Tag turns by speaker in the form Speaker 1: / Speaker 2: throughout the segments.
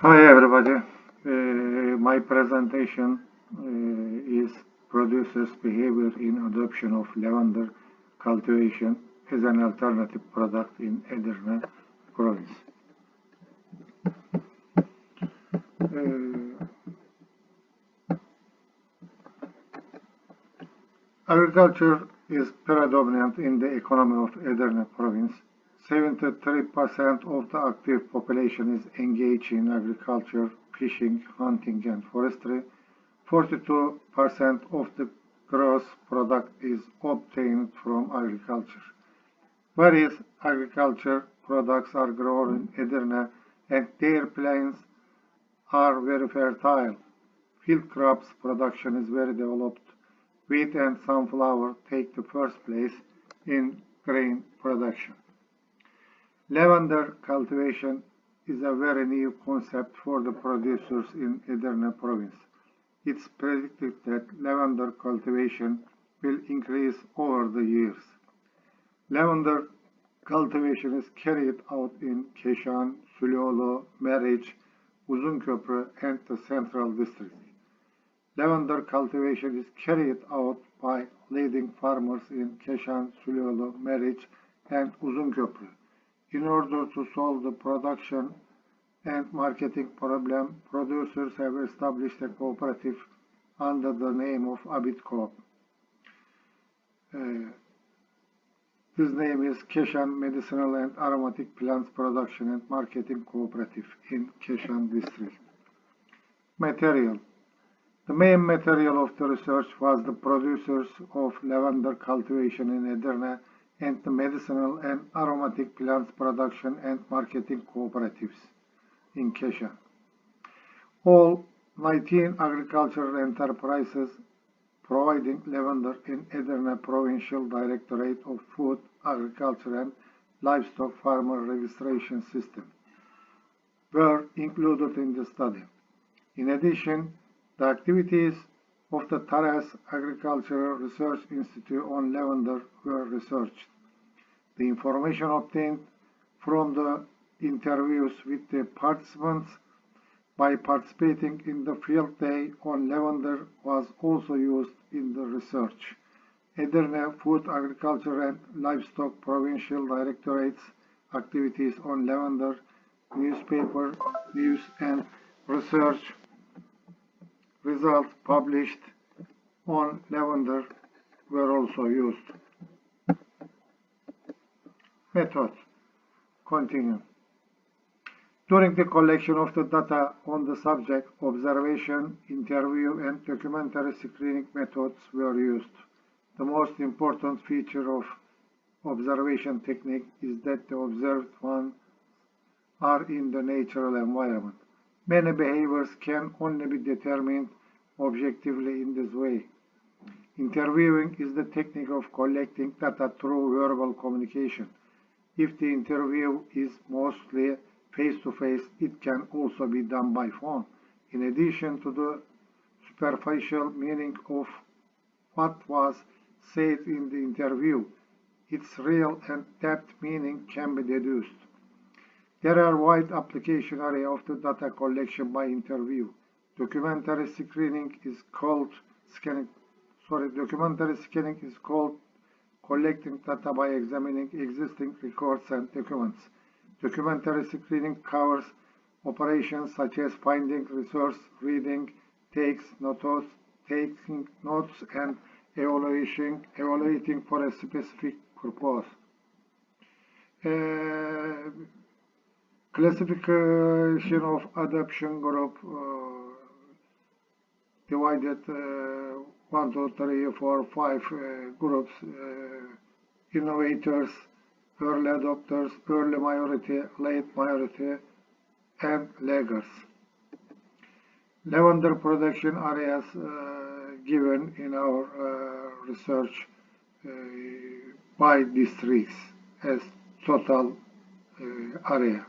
Speaker 1: Hi everybody. My presentation is producers' behavior in adoption of lavender cultivation as an alternative product in Edirne province. Uh, Agriculture is predominant in the economy of Edirne province. 73% of the active population is engaged in agriculture, fishing, hunting and forestry. 42% of the gross product is obtained from agriculture. Various agriculture products are grown in Edirne and their plains are very fertile. Field crops production is very developed. Wheat and sunflower take the first place in grain production. Lavender cultivation is a very new concept for the producers in Edirne province. It's predicted that lavender cultivation will increase over the years. Lavender cultivation is carried out in Keşan, Sulioğlu, Meriç, Uzunköprü, and the Central District. Lavender cultivation is carried out by leading farmers in Keşan, Sulioğlu, Meriç, and Uzunköprü. In order to solve the production and marketing problem, producers have established a cooperative under the name of Abit Coop. His name is Keşan Medicinal and Aromatic Plants Production and Marketing Cooperative in Keşan District. Material. The main material of the research was the producers of lavender cultivation in Edirne and the medicinal and aromatic plants production and marketing cooperatives in Keşan. All 19 agricultural enterprises providing lavender in Edirne Provincial Directorate of Food, Agriculture and Livestock Farmer Registration System were included in the study. In addition, the activities of the Taras Agricultural Research Institute on lavender were researched. The information obtained from the interviews with the participants by participating in the field day on lavender was also used in the research. Edirne Food, Agriculture and Livestock Provincial Directorate's activities on lavender, newspaper, news and research results published on lavender were also used. Method. Continue. During the collection of the data on the subject, observation, interview, and documentary screening methods were used. The most important feature of observation technique is that the observed ones are in the natural environment. Many behaviors can only be determined objectively in this way. Interviewing is the technique of collecting data through verbal communication. If the interview is mostly face-to-face, it can also be done by phone. In addition to the superficial meaning of what was said in the interview, its real and depth meaning can be deduced. There are wide application area of the data collection by interview. Documentary screening is called collecting data by examining existing records and documents. Documentary screening covers operations such as finding resource, reading, taking notes, and evaluating for a specific purpose. Classification of adoption group divided 1, 2, 3, 4, 5 groups: innovators, early adopters, early majority, late majority, and laggers. Lavender production areas given in our research by districts as total area.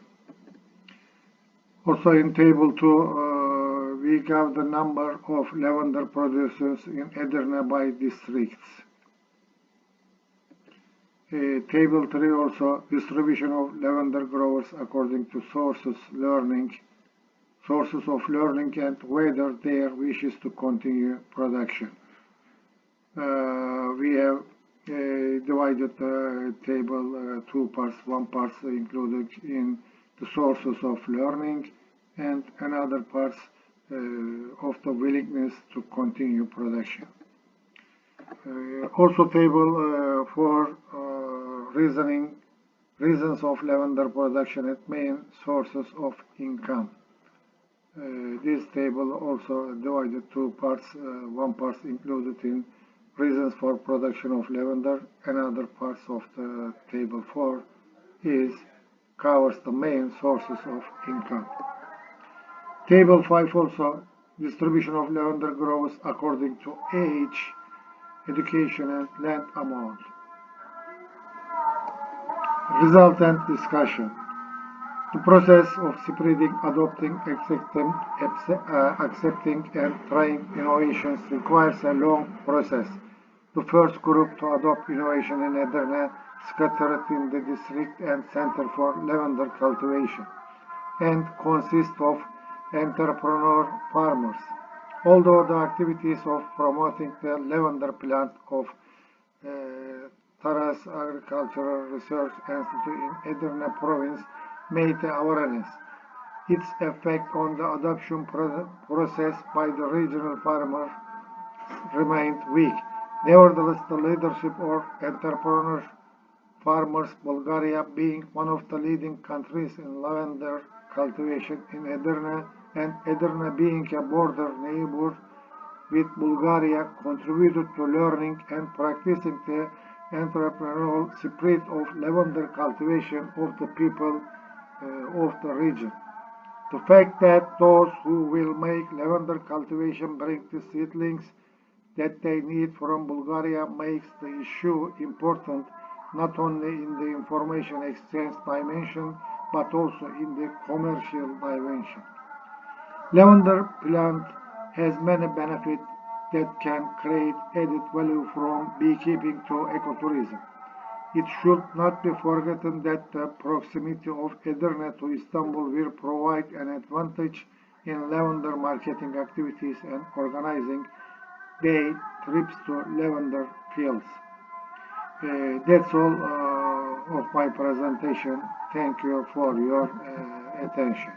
Speaker 1: Also in table 2, we have the number of lavender producers in Edirne by districts. Table 3 also distribution of lavender growers according to sources, learning, sources of learning, and whether there wishes to continue production. We have divided the table two parts. One part included in the sources of learning, and another part of the willingness to continue production. Also table for reasons of lavender production and main sources of income. This table also divided two parts. One part included in reasons for production of lavender. Another parts of the table 4 covers the main sources of income. Table 5 also distribution of lavender grows according to age, education, and land amount. Resultant discussion. The process of spreading, adopting, accepting, and trying innovations requires a long process. The first group to adopt innovation in Edirne scattered in the district and center for lavender cultivation and consists of entrepreneur farmers. Although the activities of promoting the lavender plant of Taras Agricultural Research Institute in Edirne province made awareness, its effect on the adoption process by the regional farmers remained weak. Nevertheless, the leadership of entrepreneur farmers, Bulgaria being one of the leading countries in lavender cultivation in Edirne, and Edirne being a border neighbor with Bulgaria, contributed to learning and practicing the entrepreneurial spirit of lavender cultivation of the people of the region. The fact that those who will make lavender cultivation bring the seedlings that they need from Bulgaria makes the issue important not only in the information exchange dimension but also in the commercial dimension. Lavender plant has many benefits that can create added value from beekeeping to ecotourism. It should not be forgotten that the proximity of Edirne to Istanbul will provide an advantage in lavender marketing activities and organizing day trips to lavender fields. That's all of my presentation. Thank you for your attention.